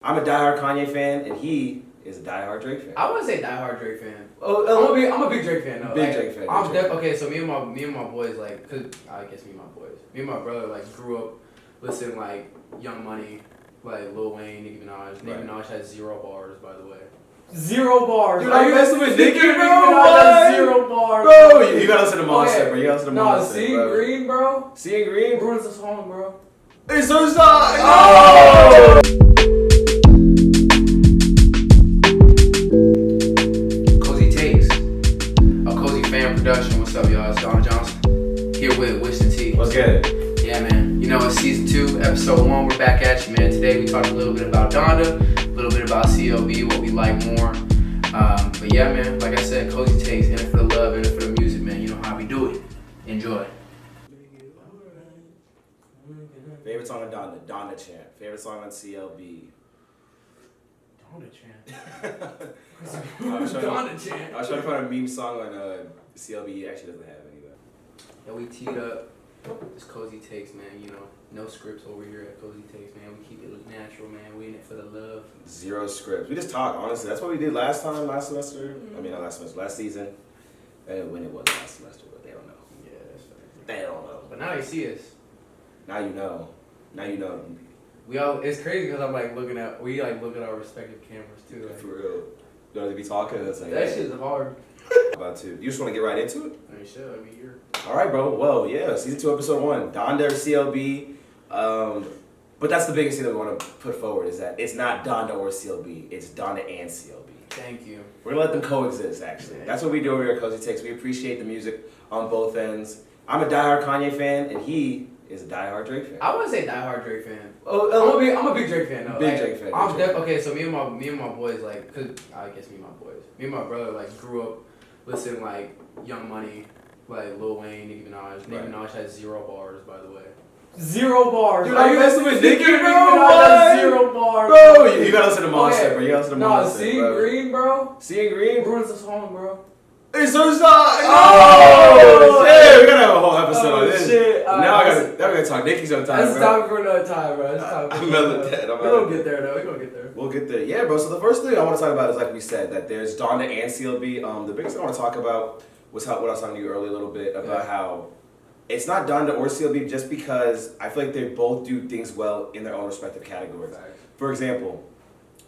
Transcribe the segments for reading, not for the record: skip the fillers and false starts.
I'm a diehard Kanye fan, and he is a diehard Drake fan. I wouldn't say diehard Drake fan. I'm a big Drake fan though. Big Drake fan. Okay, so me and my boys cause I guess me and my boys, me and my brother grew up listening Young Money, Lil Wayne, Nicki Minaj. Nicki Minaj has 0 bars, by the way. 0 bars. Dude, are you messing with Nicki, bro? Minaj has 0 bars, bro. You gotta listen to Monster, bro. You gotta listen to Monster. Seeing Green, bro. Seeing Green ruins the song, bro. It's so sad. Oh! Production. What's up, y'all? It's Donovan here with Winston T. What's good? Yeah, man. You know, it's season 2, episode 1. We're back at you, man. Today we talked a little bit about Donda, a little bit about CLB, what we like more. But yeah, man. Like I said, cozy takes, in it for the love, in it for the music, man. You know how we do it. Enjoy. Favorite song on Donda? Donda Chant. Favorite song on CLB? Donda Chant. I was trying Chant. to find a meme song on CLB. He actually doesn't have any though. Yeah, we teed up this cozy takes, man. You know, no scripts over here at Cozy Takes, man. We keep it natural, man. We in it for the love. 0 scripts. We just talk, honestly. That's what we did last semester. I mean, not last semester, last season. When it was last semester, but they don't know. Yeah, that's fair. They don't know. But now they see us. Now you know. Now you know. It's crazy because we look at our respective cameras too. For real. You know, to be talking, it's like, that shit's hard. About to. You just want to get right into it? I mean, shit, here. All right, bro. Well, yeah, season 2, episode 1, Donda or CLB. But that's the biggest thing that we want to put forward is that it's not Donda or CLB. It's Donda and CLB. Thank you. We're gonna let them coexist. Actually, that's what we do over here at Cozy Takes. We appreciate the music on both ends. I'm a diehard Kanye fan, and he is a diehard Drake fan. I wouldn't say diehard Drake fan. I'm a big Drake fan though. Big Drake fan. Okay, so me and my boys cause I guess me and my boys, me and my brother grew up listening Young Money, Lil Wayne, Nicki Minaj. Nicki Minaj has 0 bars, by the way. 0 bars. Dude, are you messing with Nicki, bro? Nicki Minaj has 0 bars, bro. You gotta listen to Monster, bro. You gotta listen to Monster. Seeing Green, bro. Seeing Green ruins the song, bro. It's so sad. Oh shit! We gotta have a whole episode on this. Shit. Now we're gonna talk Nicki sometime, That's bro. time for another time, bro. I'm mellow dead. We're gonna get there, though. We're gonna get there. We'll get there. Yeah, bro. So the first thing I want to talk about is, like we said, that there's Donda and CLB. The biggest thing I want to talk about was what I was talking to you earlier a little bit about how it's not Donda or CLB just because I feel like they both do things well in their own respective categories. Right. For example,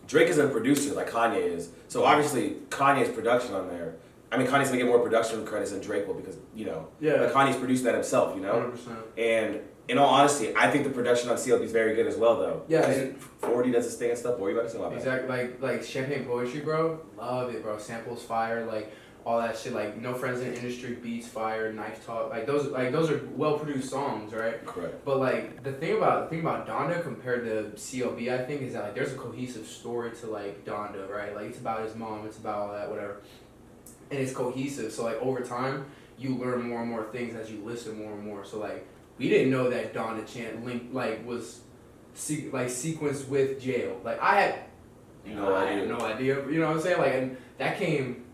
Drake is a producer like Kanye is. So obviously Kanye's production on there. I mean, Kanye's gonna get more production credits than Drake will because, Kanye's produced that himself, 100%. And in all honesty, I think the production on CLB is very good as well, though. Yeah. 40 does his thing and stuff. What are you about to say about that? Exactly. Like Champagne Poetry, bro. Love it, bro. Samples fire, all that shit. No Friends in the Industry, beats fire, Knife Talk. Those are well produced songs, right? Correct. But the thing about Donda compared to CLB, I think, is that there's a cohesive story to Donda, right? It's about his mom. It's about all that, whatever. And it's cohesive, so over time you learn more and more things as you listen more and more. So we didn't know that Donda Chant was sequenced with Jail. I had no idea. You know what I'm saying? And that came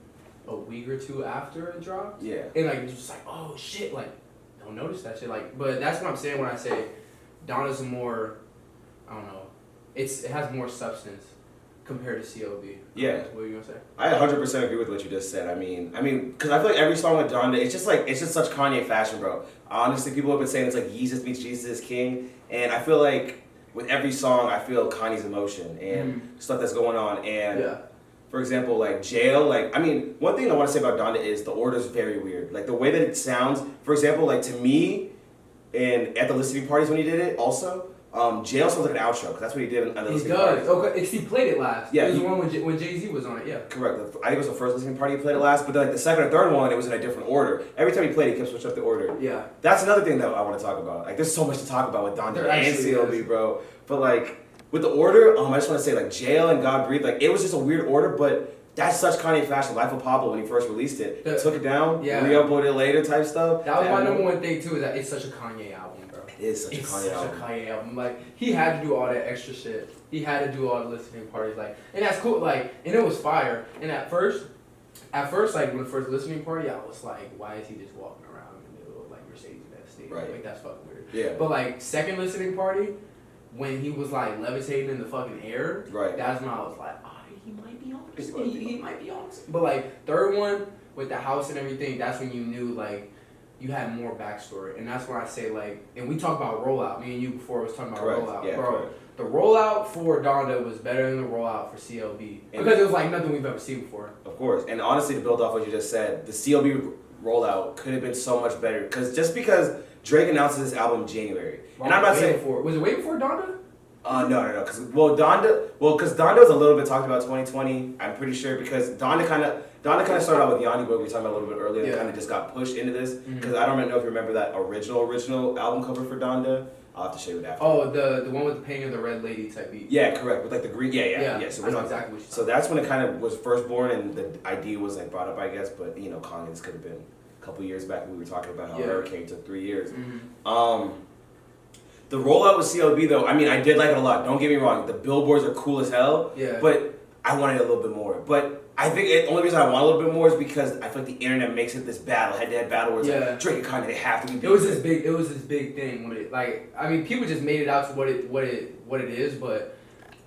a week or 2 after it dropped. Yeah. And it's just oh shit, don't notice that shit. But that's what I'm saying when I say Donda's more, I don't know, it has more substance compared to CLB. Yeah. What are you gonna say? I 100% agree with what you just said. I mean, because I feel like every song with Donda, it's just such Kanye fashion, bro. Honestly, people have been saying it's Jesus meets Jesus is King, and I feel like with every song, I feel Kanye's emotion and stuff that's going on. And for example, Jail, one thing I want to say about Donda is the order's very weird. The way that it sounds, for example, to me, and at the listening parties when he did it, also. Jail sounds like an outro because that's what he did on the listening party. He does. Okay, he played it last. Yeah, it was the one when Jay-Z was on it. Yeah. Correct. I think it was the first listening party he played it last, but then the second or third one, it was in a different order. Every time he played, he kept switching up the order. Yeah. That's another thing that I want to talk about. There's so much to talk about with Donda and CLB, bro. But with the order, I just want to say Jail and God Breathe, it was just a weird order, but. That's such Kanye fashion. Life of Pablo when he first released it. Took it down, re-uploaded it later type stuff. That was my number one thing too, is that it's such a Kanye album, bro. It is such a Kanye album. He had to do all that extra shit. He had to do all the listening parties, and that's cool, and it was fire. And at first, when the first listening party, I was why is he just walking around in the middle of Mercedes-Benz stage? Right. That's fucking weird. Yeah. But second listening party, when he was like levitating in the fucking air, Right. that's when I was like, he might be honest. He might be honest. But like third one with the house and everything, that's when you knew like you had more backstory, and that's why I say like, and we talked about rollout. Me and you before was talking about rollout, yeah, bro. correct. The rollout for Donda was better than the rollout for CLB because it was like nothing we've ever seen before. Of course, and honestly, to build off what you just said, the CLB rollout could have been so much better because Drake announces this album in January, and I'm not saying was it way before Donda? No, because Donda was a little bit talked about 2020. I'm pretty sure because Donda kind of started out with Yanni, what we were talking about a little bit earlier. Yeah. Kind of just got pushed into this because I don't know if you remember that original album cover for Donda. I'll have to show you it after. Oh, the one with the painting of the red lady type beat. Yeah, correct. With like the green. Yeah. So I know exactly what you're So that's when it kind of was first born, and the idea was like brought up, I guess. But you know, Kanye, this could have been a couple years back. We were talking about how Hurricane took 3 years. The rollout with CLB though, I mean, I did like it a lot. Don't get me wrong. The billboards are cool as hell. Yeah. But I wanted a little bit more. But I think the only reason I want a little bit more is because I feel like the internet makes it this battle, head-to-head battle where it's like Drake and Kanye, they have to be. It was this big thing when it like I mean people just made it out to what it is, but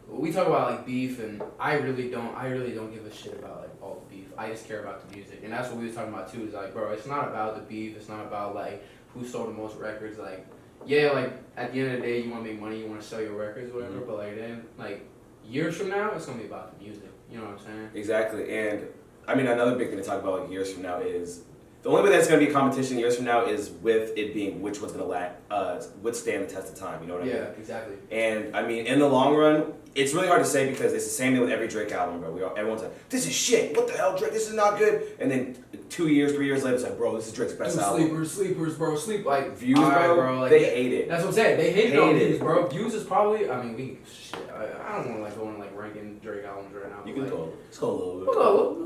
we talk about like beef, and I really don't give a shit about like all the beef. I just care about the music, and that's what we were talking about too. Is like, bro, it's not about the beef. It's not about like who sold the most records. Like, yeah, like at the end of the day, you want to make money, you want to sell your records, or whatever. But like then, like years from now, it's gonna be about the music. You know what I'm saying? Exactly, and I mean another big thing to talk about like years from now is the only way that's going to be a competition years from now is with it being which one's going to withstand the test of time. You know what I mean? Yeah, exactly. And I mean, in the long run, it's really hard to say because it's the same thing with every Drake album, bro. Everyone's like, "This is shit. What the hell, Drake? This is not good." And then 2 years, 3 years later, it's like, "Bro, this is Drake's best album." Sleepers, bro. Sleep like Views, bro. Like, they hate it. That's what I'm saying. They hate it on views, bro. Views is probably. I mean, I don't want to like go into like ranking Drake albums right now. You can go. Let's go a little bit.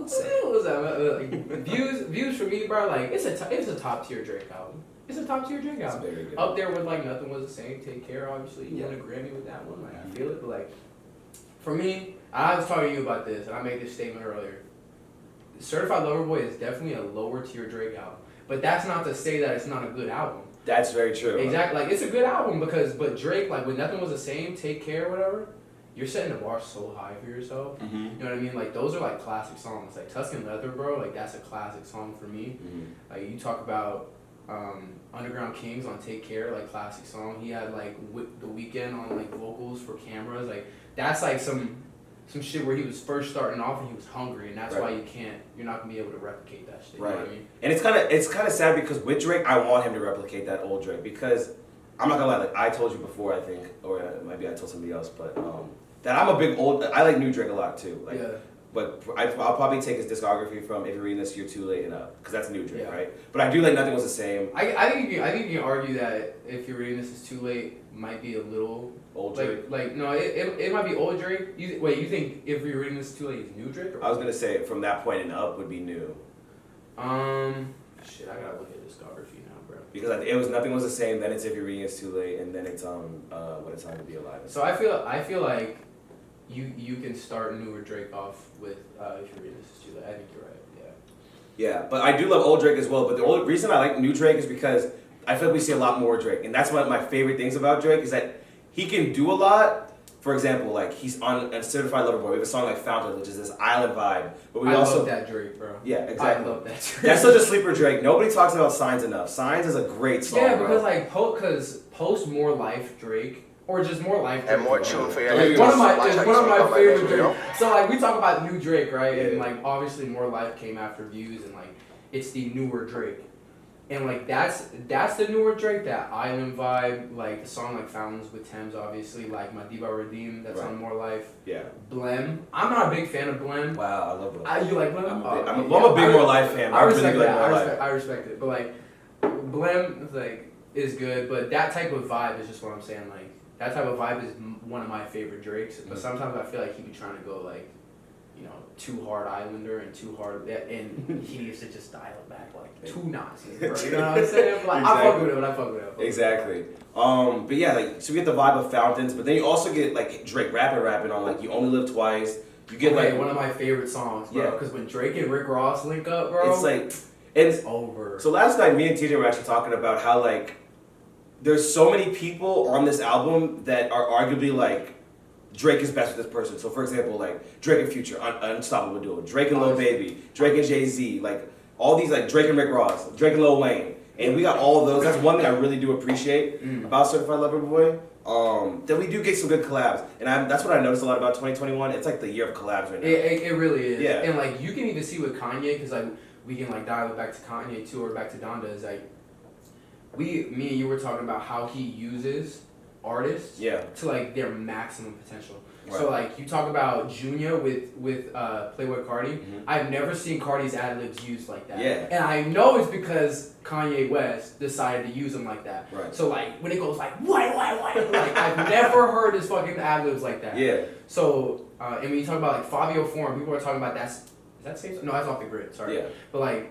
What's that? Like, views for me, bro. Like it's a top tier Drake album. It's a top tier Drake album. It's very good. Up there with like Nothing Was the Same. Take Care, obviously. You won a Grammy with that one. Like I feel it, but like for me, I was talking to you about this, and I made this statement earlier. Certified Lover Boy is definitely a lower tier Drake album, but that's not to say that it's not a good album. That's very true. Exactly. Like it's a good album but Drake, like when Nothing Was the Same, Take Care, whatever. You're setting the bar so high for yourself. Mm-hmm. You know what I mean? Like those are like classic songs. Like Tuscan Leather, bro. Like that's a classic song for me. Mm-hmm. Like you talk about Underground Kings on Take Care, like classic song. He had like The Weeknd on like vocals for cameras. Like that's like some shit where he was first starting off and he was hungry, and that's why you're not gonna be able to replicate that shit. Right. You know what I mean? And it's kind of sad because with Drake, I want him to replicate that old Drake because I'm not gonna lie. Like I told you before, I think, or maybe I told somebody else, but that I'm a big I like new Drake a lot too. Like, yeah. But I'll probably take his discography from If You're Reading This, You're Too Late and Up, because that's new Drake, right? But I do like Nothing Was the Same. I think you can argue that If You're Reading This Is Too Late might be a little old Drake. Like no, it might be old Drake. You think If You're Reading This Is Too Late is new Drake? Or I was gonna say from that point and up would be new. Shit, I gotta look at discography now, bro. Because it was Nothing Was the Same, then it's If You're Reading It's Too Late, and then it's What a Time to Be Alive. So I feel like you can start newer Drake off with If You're Reading This Is Too Late. I think you're right. Yeah. Yeah, but I do love old Drake as well. But the only reason I like new Drake is because I feel like we see a lot more Drake, and that's one of my favorite things about Drake is that he can do a lot. For example, like he's on a Certified Lover Boy. We have a song like Fountain, which is this island vibe. But we also love that Drake, bro. Yeah, exactly. I love that Drake. That's such a sleeper Drake. Nobody talks about Signs enough. Signs is a great song. Yeah, because bro. like post More Life Drake. Or just More Life Drake. And more true for you. Like, one of my favorite Drake. So like we talk about new Drake, right? And like obviously More Life came after Views, and like it's the newer Drake. And like that's the newer Drake, that island vibe, like the song like Fountains with Thames, obviously, like Madiba Redeem, that's on More Life. Yeah. Blem. I'm not a big fan of Blem. Wow, I love Blem. You like Blem? I'm a big More Life fan. I respect really that. I respect it. But like Blem is good, but that type of vibe is just what I'm saying. Like that type of vibe is one of my favorite Drakes. But sometimes I feel like he be trying to go like, you know, too hard Islander and too hard, and he needs to just dial it back like 2 notches, bro. You know what I'm saying? Like, exactly. I fuck with it. Exactly. But yeah, like so we get the vibe of Fountains, but then you also get like Drake rapping on like You Only Live Twice. You get like one of my favorite songs, bro. Because when Drake and Rick Ross link up, bro, it's like it's over. So last night, me and TJ were actually talking about how like there's so many people on this album that are arguably like Drake is best with this person. So for example, like Drake and Future, Unstoppable Duo, Drake and Lil Baby, Drake and Jay-Z, like all these like Drake and Rick Ross, Drake and Lil Wayne, and we got all of those. That's one thing I really do appreciate about Certified Lover Boy. That we do get some good collabs, and that's what I noticed a lot about 2021. It's like the year of collabs right now. It really is. Yeah. And like you can even see with Kanye, because like we can like dial it back to Kanye too, or back to Donda. Is like me and you were talking about how he uses artists to like their maximum potential. Right. So like you talk about Junior with Playboy Cardi. I've never seen Cardi's ad libs used like that. Yeah. And I know it's because Kanye West decided to use them like that. Right. So like when it goes like why, like I've never heard his fucking ad libs like that. Yeah. So and when you talk about like Fabio Foreign, people are talking about is that same? No, that's Off the Grid. Sorry. Yeah. But like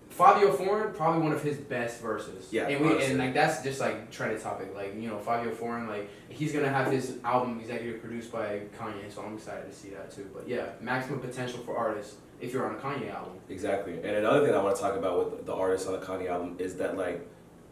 Fabio Foreign, probably one of his best verses. Yeah. And like that's just like trending topic. Like, you know, Fabio Foreign, like he's gonna have his album executive produced by Kanye, so I'm excited to see that too. But yeah, maximum potential for artists if you're on a Kanye album. Exactly. And another thing I want to talk about with the artists on the Kanye album is that like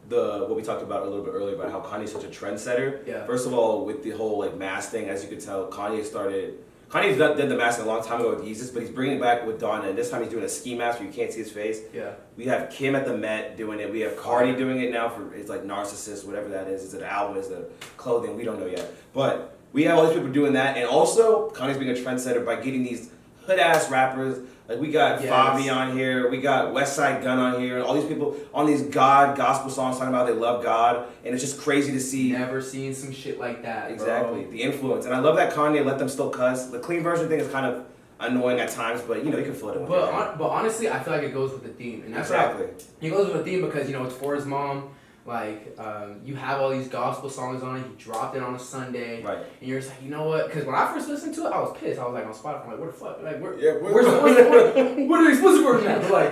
what we talked about a little bit earlier about how Kanye's such a trendsetter. Yeah. First of all, with the whole like mask thing, as you could tell, Kanye's did the mask a long time ago with Yeezus, but he's bringing it back with Donda, and this time he's doing a ski mask where you can't see his face. Yeah. We have Kim at the Met doing it. We have Cardi doing it now for it's like Narcissist, whatever that is. Is it an album? Is it clothing? We don't know yet. But we have all these people doing that, and also Kanye's being a trendsetter by getting these hood ass rappers. Like we got Fabi on here, we got West Side Gun on here, and all these people on these gospel songs talking about they love God, and it's just crazy to see. Never seen some shit like that. Exactly, bro. The influence, and I love that Kanye let them still cuss. The clean version thing is kind of annoying at times, but you know you can fill it in. But honestly, I feel like it goes with the theme, and that's exactly. It goes with the theme because you know it's for his mom. Like, you have all these gospel songs on it. He dropped it on a Sunday. Right. And you're just like, you know what? Because when I first listened to it, I was pissed. I was like on Spotify, I'm like, what the fuck? Like, where's the explicit version at? But like,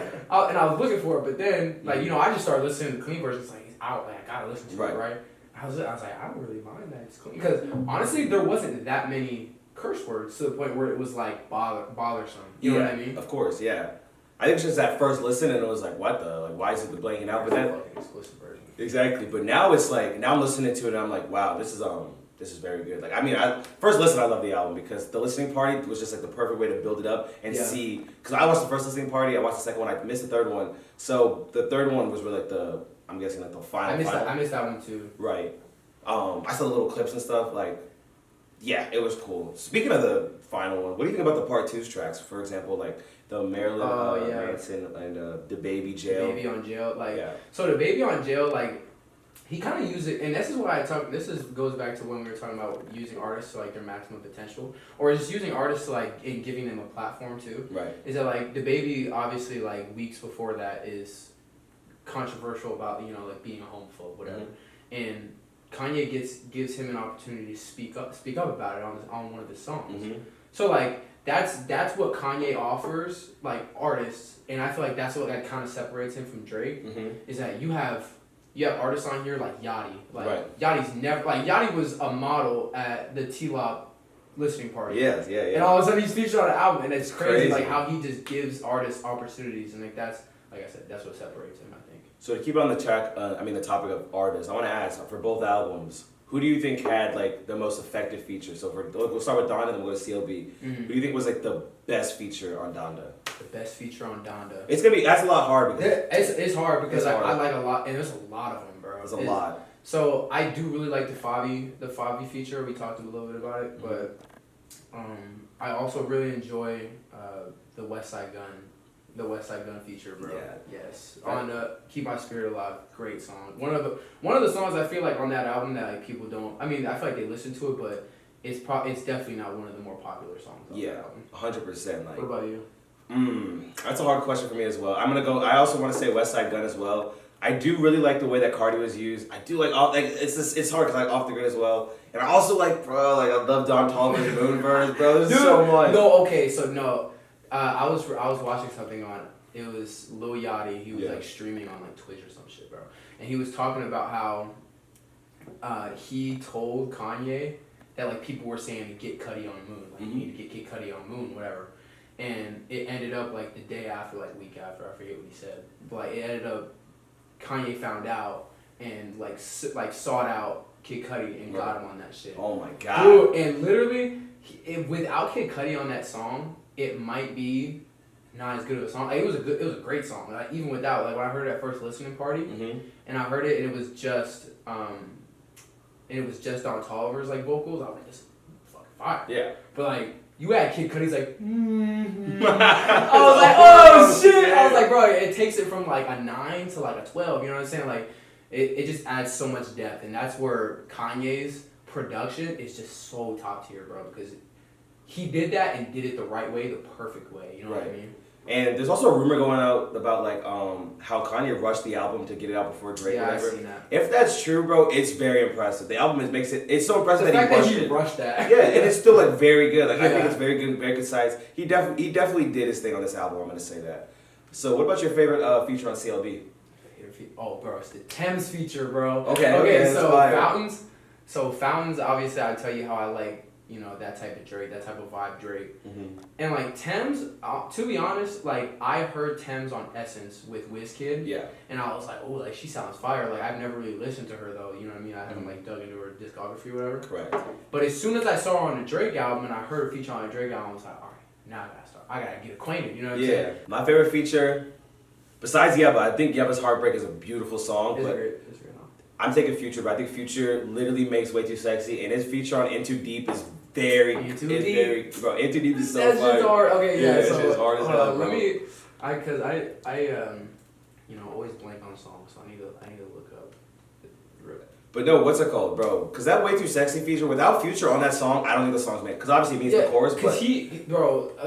and I was looking for it. But then, like, you know, I just started listening to the clean version. It's like, it's out. Like, I gotta listen to it, right? I was like, I don't really mind that it's clean. Because honestly, there wasn't that many curse words to the point where it was like bothersome. You know what I mean? Of course, yeah. I think it's just that first listen and it was like, what the? Like, why is it the blanking out? But then, explicit version. Exactly, but now it's like I'm listening to it and I'm like, wow, this is very good. Like I mean, first listen I love the album because the listening party was just like the perfect way to build it up and see. Because I watched the first listening party, I watched the second one, I missed the third one. So the third one was really like I'm guessing like the final. I missed that one too. Right. I saw the little clips and stuff. Like, yeah, it was cool. Speaking of the final one, what do you think about the part 2's tracks? For example, like the Marilyn Manson and the Baby Jail. The Baby on Jail, like so the Baby on Jail, like he kind of used it, and this is why goes back to when we were talking about using artists to like their maximum potential, or just using artists to like in giving them a platform too. Right. Is that like the Baby obviously like weeks before that is controversial about like being a homophobe, whatever, and Kanye gives him an opportunity to speak up about it on one of his songs. So like. That's what Kanye offers, like artists, and I feel like that's what like kind of separates him from Drake. Is that you have artists on here like Yachty, like Yachty's never like Yachty was a model at the T-Lop listening party. Yeah. And all of a sudden he's featured on an album, and it's crazy like how he just gives artists opportunities, and like that's like I said, that's what separates him, I think. So to keep on the the topic of artists, I want to ask for both albums. Who do you think had like the most effective feature? So we'll start with Donda, then we'll go to CLB. Who do you think was like the best feature on Donda? The best feature on Donda. That's a lot hard because it's hard because I like a lot, and there's a lot of them, bro. There's a lot. So I do really like the Fabi feature. We talked a little bit about it, but I also really enjoy the West Side Gun. The West Side Gun feature, bro. Yeah. Yes. On Keep My Spirit Alive, great song. One of the songs I feel like on that album that like people don't. I mean, I feel like they listen to it, but it's definitely not one of the more popular songs. On that album. 100%. Like. What about you? That's a hard question for me as well. I'm gonna go. I also want to say West Side Gun as well. I do really like the way that Cardi was used. I do like it's hard because I like Off the Grid as well. And I also like I love Don Toliver's Moon verse, bro. There's so much. No, okay, so no. I was watching something on, it was Lil Yachty, he was like streaming on like Twitch or some shit, bro. And he was talking about how he told Kanye that like people were saying to get Cudi on Moon, like you need to get Kid Cudi on Moon, whatever. And it ended up like the day after, like week after, I forget what he said. But like it ended up, Kanye found out and like sought out Kid Cudi and got him on that shit. Oh my god. Dude, and literally, without Kid Cudi on that song, it might be not as good of a song. Like, it was a great song. Like, even without, like when I heard it at first listening party, and I heard it, and it was just Don Toliver's like vocals. I was like, this is fucking fire. Yeah. But like, you had Kid Cudi's like, I was like, oh shit. I was like, bro, it takes it from like a 9 to like a 12. You know what I'm saying? Like, it just adds so much depth, and that's where Kanye's production is just so top tier, bro. Because he did that and did it the right way, the perfect way. You know what I mean? And there's also a rumor going out about like how Kanye rushed the album to get it out before Drake. Yeah, or I've whatever. seen that. If that's true, bro, it's very impressive. The album it's so impressive The that fact he rushed that. Yeah, and it's still like very good. Like I think it's very good, very concise. He definitely did his thing on this album. I'm gonna say that. So, what about your favorite feature on CLB? Oh, bro, it's the Thames feature, bro. Okay, so Fountains. So Fountains, obviously, I tell you how I like, you know, that type of Drake, that type of vibe Drake. And like Thames, to be honest, like I heard Thames on Essence with Wizkid. Yeah. And I was like, oh, like she sounds fire. Like I've never really listened to her though. You know what I mean? I haven't like dug into her discography or whatever. Correct. But as soon as I saw her on the Drake album and I heard her feature on the Drake album, I was like, all right, now I gotta get acquainted. You know what I'm saying? My favorite feature, besides Yebba, I think Yebba's Heartbreak is a beautiful song. It's but great. I'm taking Future, but I think Future literally makes Way Too Sexy, and his feature on Into Deep is very, Into Deep is so That's fire. just hard. Okay, yeah. It's So just hard as hell, bro. let me, cause I you know, always blank on songs, so I need to look up. But no, what's it called, bro? Because that Way Too Sexy feature, without Future on that song, I don't think the song's made. Because obviously it means the chorus, Cause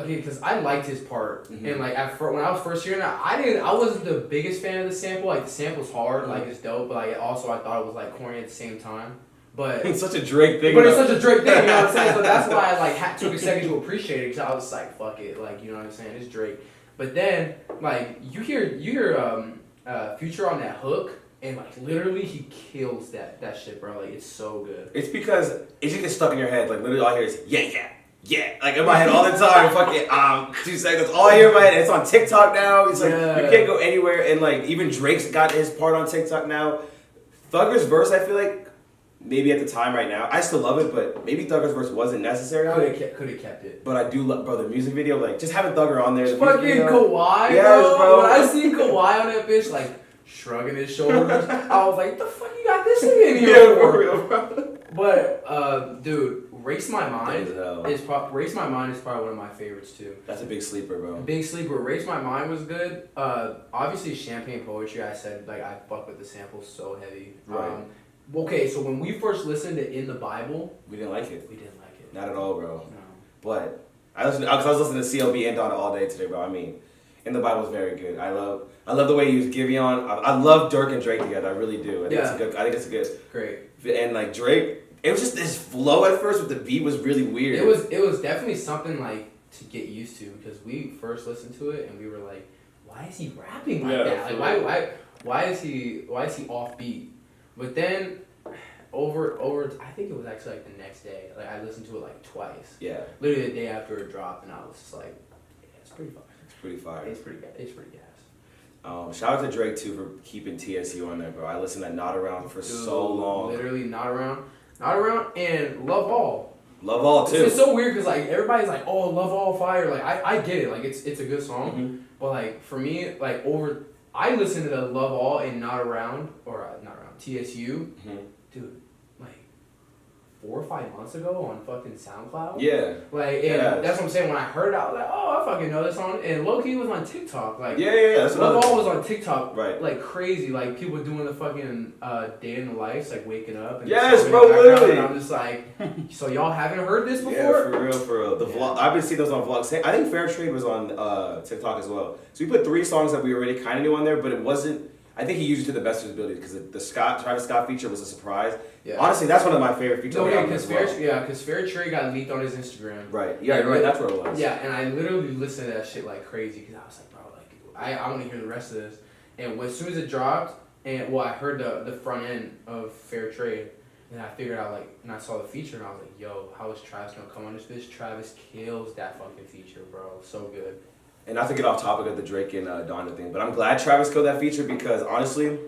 because I liked his part, and like when I was first hearing that, I wasn't the biggest fan of the sample. Like the sample's hard, like it's dope, but like also I thought it was like corny at the same time. But it's such a Drake thing. But it's such a Drake thing, you know what I'm saying? So that's why I like took a second to appreciate it, because I was like, fuck it, like, you know what I'm saying? It's Drake. But then like you hear Future on that hook. And like literally, he kills that shit, bro. Like it's so good. It's because it just gets stuck in your head. Like literally, all I hear is yeah. Like in my head all the time. Fucking 2 seconds. All I hear in my head. It's on TikTok now. It's like you can't go anywhere. And like even Drake's got his part on TikTok now. Thugger's verse, I feel like maybe at the time right now, I still love it, but maybe Thugger's verse wasn't necessary. Could have kept it. But I do love, bro, the music video. Like just having Thugger on there. The fucking Kawhi, yes, bro. When I seen Kawhi on that bitch, like. Shrugging his shoulders, I was like, "The fuck you got this thing in here for?" For real, bro. But dude, Race My Mind is probably one of my favorites too. That's a big sleeper, bro. Big sleeper. Race My Mind was good. Obviously Champagne Poetry. I said like I fuck with the sample so heavy. Right. Okay, so when we first listened to In the Bible, we didn't like it. We didn't like it. Not at all, bro. No. But I was listening to CLB and Donda all day today, bro. I mean, In the Bible is very good. I love the way he used Giveon. I love Dirk and Drake together. I really do. I think it's good. Great. And like Drake, it was just this flow at first, but the beat was really weird. It was definitely something like to get used to, because we first listened to it and we were like, why is he rapping like that? Like why is he offbeat? But then over I think it was actually like the next day. Like I listened to it like twice. Yeah. Literally the day after it dropped, and I was just like, yeah, it's pretty fire. It's pretty fire. It's pretty good. It's pretty gas. Shout out to Drake too for keeping TSU on there, bro. I listened to Not Around for so long. Literally Not Around, and Love All. Love All too. It's so weird because like everybody's like, oh, Love All fire. Like I get it. Like it's a good song, but like for me, like I listened to the Love All and Not Around TSU, dude. 4 or 5 months ago on fucking SoundCloud. Yeah. Like, and that's what I'm saying. When I heard it, I was like, oh, I fucking know this song. And low-key was on TikTok. Like, yeah. That's Love All was on TikTok. Right. Like, crazy. Like, people doing the fucking day in the life, like, waking up. And yes, bro, literally. And I'm just like, so y'all haven't heard this before? Yeah, for real. The vlog, I've been seeing those on vlogs. I think Fair Trade was on TikTok as well. So we put 3 songs that we already kind of knew on there, but it wasn't. I think he used it to the best of his ability, because the Travis Scott feature was a surprise. Yeah. Honestly, that's one of my favorite features. Because Fair Trade got leaked on his Instagram. Right. Yeah, you're right. That's where it was. Yeah, and I literally listened to that shit like crazy, because I was like, bro, like I want to hear the rest of this. And as soon as it dropped, I heard the front end of Fair Trade, and I figured out and I saw the feature, and I was like, yo, how is Travis gonna come on this bitch? Travis kills that fucking feature, bro. So good. And not to get off topic of the Drake and Donda thing, but I'm glad Travis killed that feature, because honestly,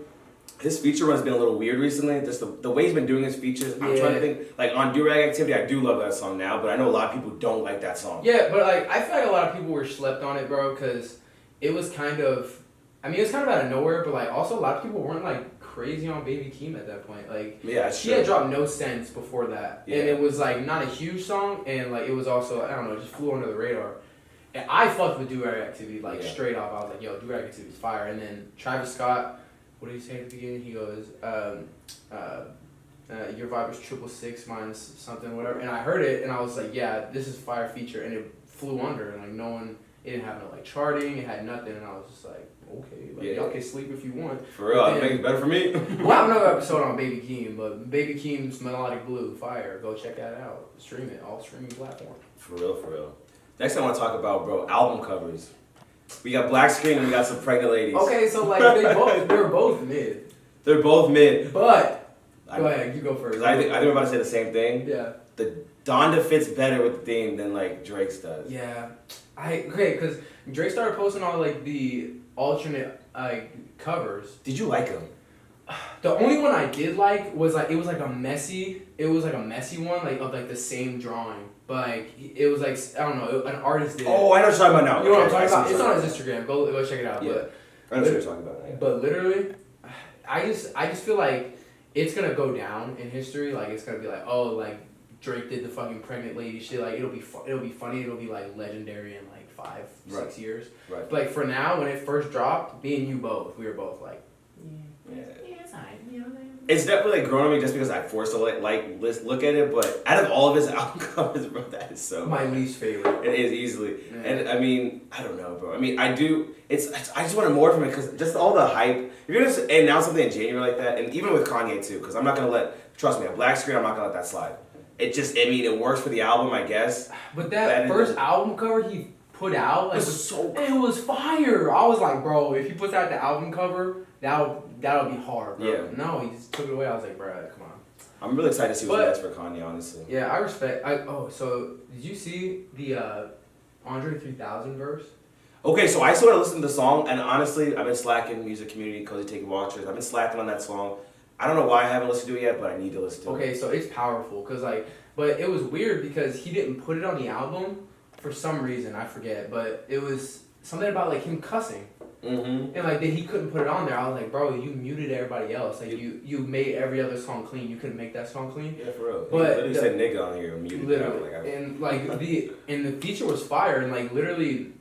His feature run has been a little weird recently. Just the way he's been doing his features. I'm trying to think. Like on Do Rag Activity, I do love that song now, but I know a lot of people don't like that song. Yeah, but like I feel like a lot of people were slept on it, bro, because it was kind of, I mean, it was kind of out of nowhere, but like also a lot of people weren't like crazy on Baby Keem at that point. Like he had dropped No Sense before that, and it was like not a huge song, and like it was also, I don't know, it just flew under the radar. And I fucked with Do Rag Activity like straight off. I was like, yo, Do Rag Activity is fire. And then Travis Scott, what did he say at the beginning? He goes, your vibe was 666 minus something, whatever. And I heard it, and I was like, yeah, this is a fire feature, and it flew under, and like no one, it didn't have no like charting, it had nothing, and I was just like, okay, like y'all can sleep if you want. For real, it makes it better for me. We'll have another episode on Baby Keem, but Baby Keem's Melodic Blue, fire. Go check that out. Stream it, all streaming platforms. For real, for real. Next thing I want to talk about, bro, album covers. We got Black Screen and we got some pregnant ladies. Okay, so like they're both mid. They're both mid. But go ahead, you go first. I think we're about to say the same thing. Yeah. The Donda fits better with the theme than like Drake's does. Yeah. Because Drake started posting all like the alternate covers. Did you like them? The only one I did like was like it was like a messy one like of like the same drawing, but like it was like I don't know, an artist did. Oh, I know what you're talking about now. You know what I'm talking about? It's on his Instagram. Go check it out. Yeah. I know what you're talking about. Yeah. But literally, I just feel like it's gonna go down in history. Like it's gonna be like, oh, like Drake did the fucking pregnant lady shit. Like it'll be funny. It'll be like legendary in like 5-6 years. Right. But like for now, when it first dropped, me and you both, we were both like, yeah. It's alright. You know what I mean? It's definitely like grown on me just because I forced to look at it. But out of all of his album covers, bro, that is so my least favorite. It is easily, Yeah. and I mean, I don't know, bro. I mean, I do. I just wanted more from it because just all the hype. If you're gonna announce something in January like that, and even with Kanye too, because I'm not gonna trust me, a Black Screen, I'm not gonna let that slide. It works for the album, I guess. But that first album cover he put out, like, it was fire. I was like, bro, if he puts out the album cover, that'll be hard, bro. Yeah. No, he just took it away. I was like, bro, come on. I'm really excited to see what's next for Kanye, honestly. Yeah, I respect. So did you see the Andre 3000 verse? Okay, so I sort of listened to the song, and honestly, I've been slacking music community, Cozy Taking Watchers. I've been slacking on that song. I don't know why I haven't listened to it yet, but I need to listen to it. Okay, so it's powerful, but it was weird because he didn't put it on the album for some reason, I forget, but it was something about like him cussing. Mm-hmm. And like that he couldn't put it on there. I was like, bro, you muted everybody else. Like you made every other song clean. You couldn't make that song clean. Yeah, for real. But literally said nigga on here, muted. Literally, and like the feature was fire, and like literally,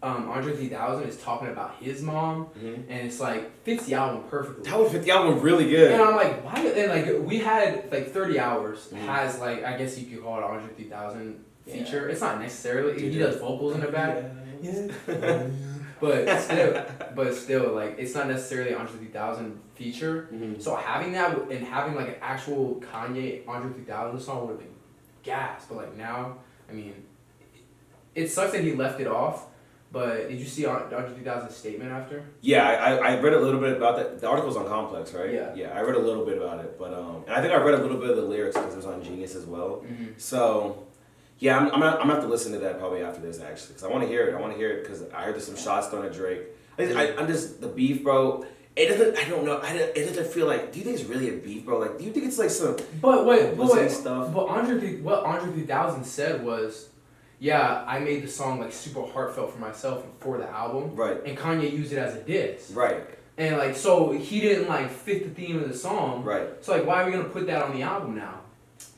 Andre 3000 is talking about his mom, and it's like fits the album perfectly. That would fit the album really good. And I'm like, why? And like we had like 30 Hours has like I guess you could call it Andre 3000 feature. Yeah. It's not necessarily. He does vocals in the back. Yeah. But still, like it's not necessarily an Andre 3000 feature. Mm-hmm. So having that and having like an actual Kanye Andre 3000 song would have been gas. But like now, I mean, it sucks that he left it off. But did you see Andre 3000's statement after? Yeah, I read a little bit about that. The article's on Complex, right? Yeah. Yeah, I read a little bit about it, but and I think I read a little bit of the lyrics because it was on Genius as well. Mm-hmm. So. Yeah, I'm gonna have to listen to that probably after this actually, because I want to hear it. I want to hear it because I heard there's some shots thrown at Drake. I'm just the beef, bro. It doesn't. I don't know. It doesn't feel like. Do you think it's really a beef, bro? Like, do you think it's like some? But wait, stuff. But what Andre 3000 said was, yeah, I made the song like super heartfelt for myself and for the album. Right. And Kanye used it as a diss. Right. And like so he didn't like fit the theme of the song. Right. So like why are we gonna put that on the album now?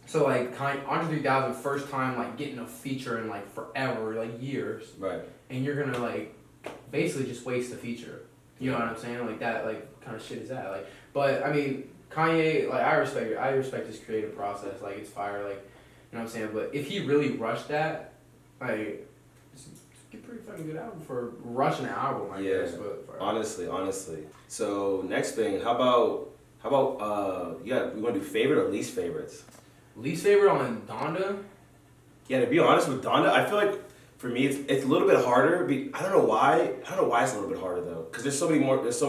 So like Andre 3000 first time like getting a feature in like forever, like years. Right. And you're gonna like basically just waste the feature. You know what I'm saying? Like that like kind of shit is that. Like but I mean Kanye, like I respect his creative process, like it's fire, like you know what I'm saying? But if he really rushed that, like it's a pretty fucking good album for rushing an album, I guess. But honestly. So next thing, how about we want to do favorite or least favorites? Least favorite on Donda? Yeah, to be honest with Donda, I feel like for me it's a little bit harder. I don't know why. I don't know why it's a little bit harder though. Because there's so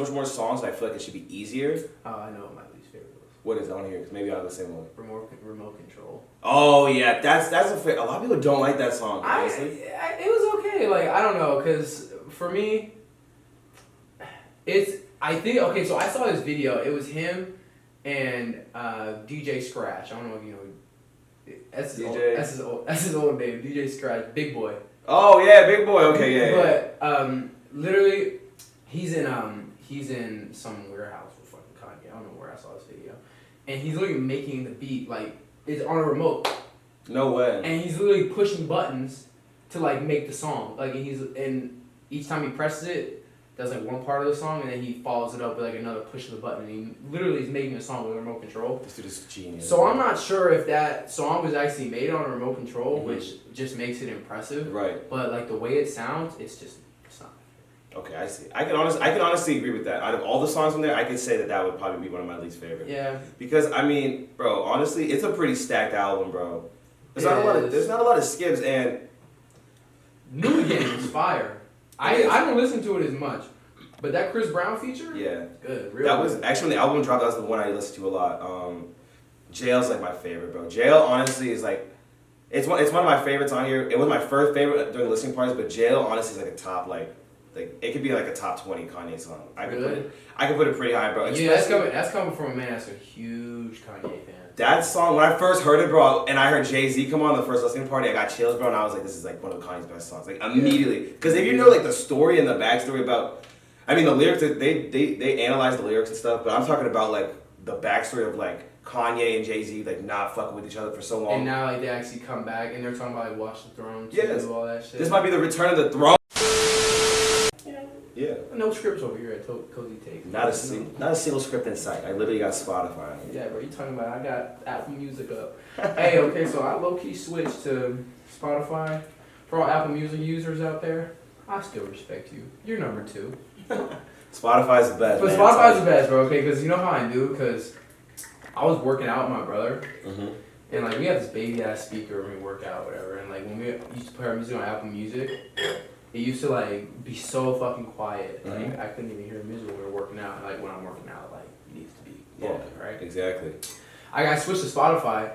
much more songs that I feel like it should be easier. Oh, I know what my least favorite was. What is it? I want to hear because maybe I have the same one. Remote Control. Oh yeah, that's a lot of people don't like that song. Honestly. It was okay. Like I don't know, because for me, I think okay. So I saw this video. It was him and DJ Scratch. I don't know if you know. That's his old name. DJ Scratch, Big Boy. Oh yeah, Big Boy. Okay, yeah. But literally, he's in some warehouse with fucking Kanye. I don't know where I saw this video, and he's literally making the beat like it's on a remote. No way. And he's literally pushing buttons to like make the song. Like and each time he presses it, does like one part of the song, and then he follows it up with like another push of the button. And he literally is making a song with a remote control. This dude is genius. So I'm not sure if that song was actually made on a remote control, which just makes it impressive. Right. But like the way it sounds, it's not. Okay, I see. I can honestly agree with that. Out of all the songs on there, I could say that would probably be one of my least favorite. Yeah. Because I mean, bro, honestly, it's a pretty stacked album, bro. There's not a lot of skips, and New Again is fire. I don't listen to it as much, but that Chris Brown feature, yeah, good. Real that good. was actually when the album dropped. That was the one I listened to a lot. Jail's like my favorite, bro. Jail honestly is like, it's one of my favorites on here. It was my first favorite during the listening parties, but Jail honestly is like a top like it could be like a top 20 Kanye song. I could put it pretty high, bro. Yeah, that's coming from a man that's a huge Kanye fan. That song, when I first heard it, bro, and I heard Jay-Z come on the first listening party, I got chills, bro, and I was like, this is like one of Kanye's best songs. Like, immediately. Because if you know, like, the story and the backstory about, I mean, the lyrics, they analyze the lyrics and stuff, but I'm talking about, like, the backstory of, like, Kanye and Jay-Z, like, not fucking with each other for so long. And now, like, they actually come back, and they're talking about, like, Watch the Throne, too, all that shit. This might be the return of the throne. Yeah. No scripts over here at Cozy Take. Not a single script in sight. I literally got Spotify. Yeah, bro, you talking about I got Apple Music up. Hey, okay, so I low-key switched to Spotify. For all Apple Music users out there, I still respect you. You're number 2. Spotify's the best, But man. Spotify's the best, bro, okay? Because you know how I do? Because I was working out with my brother. And, like, we have this baby-ass speaker when we work out, whatever. And, like, when we used to play our music on Apple Music, it used to, like, be so fucking quiet. Like, I couldn't even hear music when we were working out. Like, when I'm working out, like, it needs to be bumping, right? Exactly. I switched to Spotify,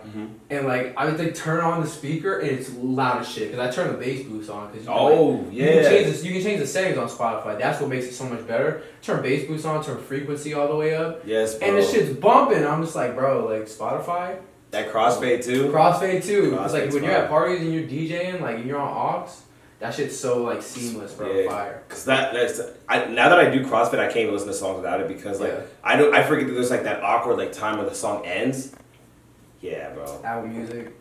and, like, I would, like, turn on the speaker, and it's loud as shit. Because I turn the bass boost on. Cause you can change the settings on Spotify. That's what makes it so much better. Turn bass boost on, turn frequency all the way up. Yes, bro. And the shit's bumping. I'm just like, bro, like, Spotify. That crossfade, too? Crossfade, too. It's like, when you're at parties and you're DJing, like, and you're on aux, that shit's so like seamless, bro. Yeah. Fire. Cause now that I do CrossFit, I can't even listen to songs without it because like I forget that there's like that awkward like time where the song ends. Yeah, bro. Apple Music,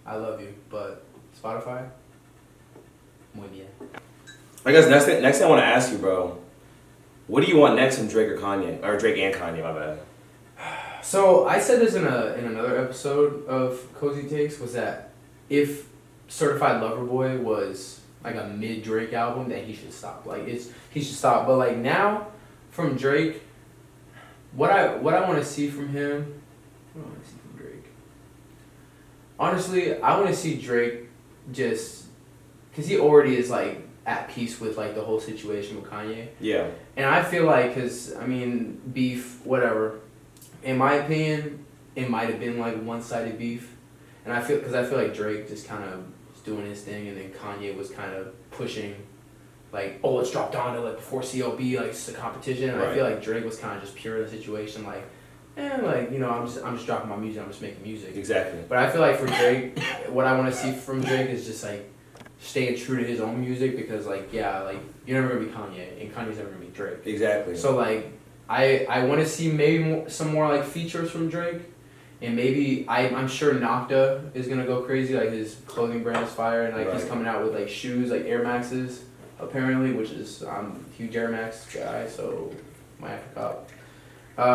I love you, but Spotify, muy bien. I guess next thing I want to ask you, bro. What do you want next from Drake or Kanye or Drake and Kanye? My bad. So I said this in another episode of Cozy Takes was that if Certified Lover Boy was like a mid Drake album, then he should stop. Like he should stop. But like now, from Drake, what I want to see from him, what do I want to see from Drake? Honestly, I want to see Drake just, cause he already is like at peace with like the whole situation with Kanye. Yeah. And I feel like, cause I mean beef, whatever. In my opinion, it might have been like one-sided beef, and I feel like Drake just kind of doing his thing, and then Kanye was kind of pushing, like, oh, let's drop Donda, like, before COB, like, it's a competition, and I feel like Drake was kind of just pure in the situation, like, like, you know, I'm just dropping my music, I'm just making music. Exactly. But I feel like for Drake, what I want to see from Drake is just, like, staying true to his own music, because, like, yeah, like, you're never going to be Kanye, and Kanye's never going to be Drake. Exactly. So, like, I want to see maybe some more, like, features from Drake. And maybe, I'm sure Nocta is going to go crazy, like his clothing brand is fire, and like he's coming out with like shoes, like Air Maxes, apparently, which is, I'm a huge Air Max guy, so might have to cop.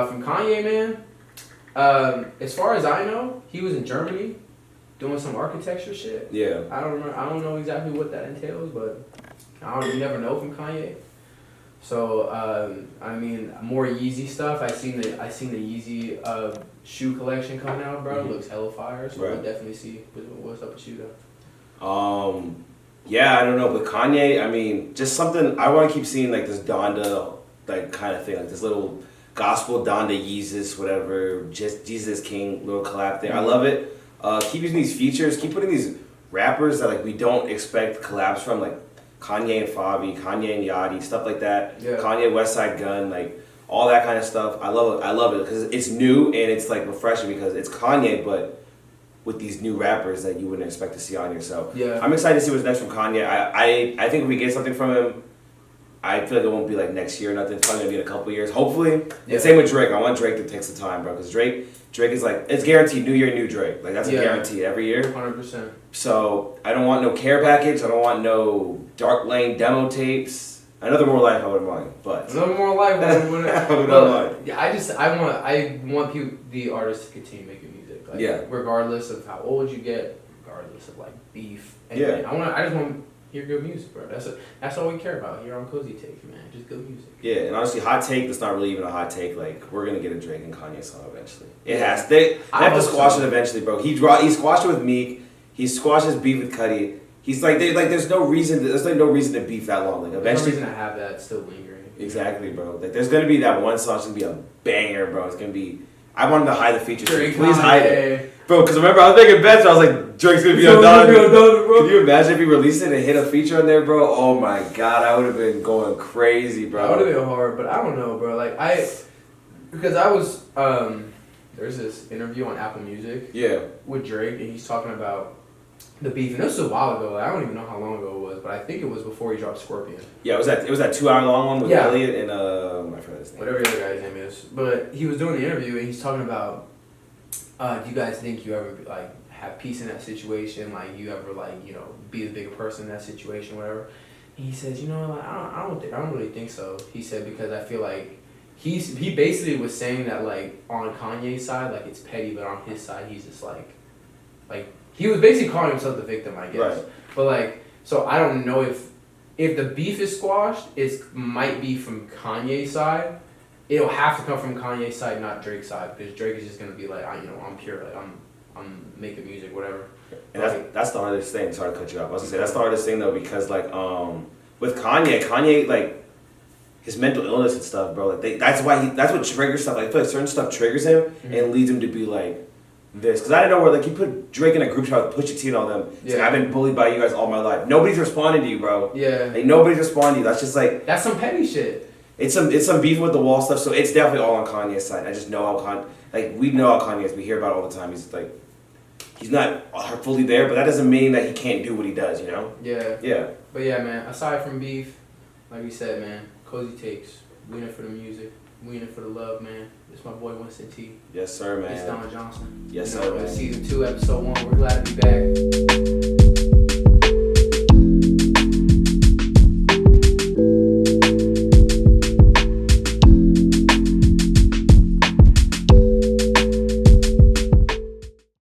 From Kanye, man, as far as I know, he was in Germany doing some architecture shit. Yeah. I don't know exactly what that entails, but you never know from Kanye. So I mean, more Yeezy stuff. I seen the Yeezy shoe collection coming out, bro. Looks hella fire. So we'll definitely see what's up with you though. Yeah, I don't know. With Kanye, I mean, just something I want to keep seeing, like this Donda like kind of thing, like this little gospel Donda Yeezus, whatever. Just Jesus King little collab thing. I love it. Keep using these features. Keep putting these rappers that like we don't expect collabs from, like Kanye and Favi, Kanye and Yachty, stuff like that. Yeah. Kanye, West Side Gun, like all that kind of stuff. I love it because it's new and it's like refreshing because it's Kanye, but with these new rappers that you wouldn't expect to see on here. So Yeah. I'm excited to see what's next from Kanye. I think if we get something from him, I feel like it won't be like next year or nothing. It's probably gonna be in a couple years, hopefully. Yeah. And same with Drake. I want Drake to take some time, bro, because Drake is like, it's guaranteed new year, new Drake. Like that's a guarantee every year. 100%. So I don't want no care package. I don't want no Dark Lane demo tapes. Another More Life I wouldn't mind, but Another More Life I wouldn't. I would not mind. Yeah, I want the artists to continue making music. Like, Yeah. Regardless of how old you get, regardless of like beef. And Yeah. I just want to hear good music, bro. That's all we care about here on Cozy Take, man. Just good music. Yeah, and honestly, hot take. That's not really even a hot take. Like we're gonna get a Drake and Kanye song eventually. It Yeah. has. They have to hope squash so. it eventually, bro. He squashed it with Meek. He squashed his beef with Cudi. He's like, there's no reason. There's like no reason to beef that long. Like There's no eventually, reason to have that still lingering. exactly, bro. Like there's gonna be that one song. It's gonna be a banger, bro. It's gonna be. I wanted to hide the feature. Drake, Please hide it. Kanye. Bro, because remember, I was making bets, I was like, Drake's gonna be on Donda. Can you imagine if he released it and hit a feature on there, bro? Oh my god, I would have been going crazy, bro. That would have been hard, but I don't know, bro. Like, because I was, there's this interview on Apple Music Yeah. with Drake, and he's talking about the beef. And this was a while ago. Like, I don't even know how long ago it was, but I think it was before he dropped Scorpion. Yeah, it was that 2 hour long one with Elliot and, I forgot his name. Whatever the other guy's name is. But he was doing the interview, and he's talking about, do you guys think you ever, like, have peace in that situation? Like, you ever, like, you know, be the bigger person in that situation, whatever? And he says, you know, like, I don't really think so. He said, because I feel like he basically was saying that, like, on Kanye's side, like, it's petty, but on his side, he's just like he was basically calling himself the victim, I guess. Right. But like, so I don't know if the beef is squashed, it might be from Kanye's side. It'll have to come from Kanye's side, not Drake's side, because Drake is just gonna be like, I'm pure, like I'm making music, whatever. And that's the hardest thing. Sorry to cut you off. I was gonna say that's the hardest thing though, because like with Kanye like his mental illness and stuff, bro. Like that's what triggers stuff. Like, I feel like certain stuff triggers him and leads him to be like this. Because I don't know where like you put Drake in a group chat with Pusha T and all them. It's like, I've been bullied by you guys all my life. Nobody's responding to you, bro. Yeah. Like nobody's responding to you. That's just like that's some petty shit. It's some beef with the wall stuff. So it's definitely all on Kanye's side. I just know how we know how Kanye is. We hear about it all the time. He's like. He's not fully there, but that doesn't mean that he can't do what he does, you know? Yeah. Yeah. But yeah, man, aside from beef, like we said, man, Cozy Takes. We in it for the music. We in it for the love, man. It's my boy Winston T. Yes, sir, man. It's Don Johnson. Yes, sir, man. Season 2, episode 1. We're glad to be back.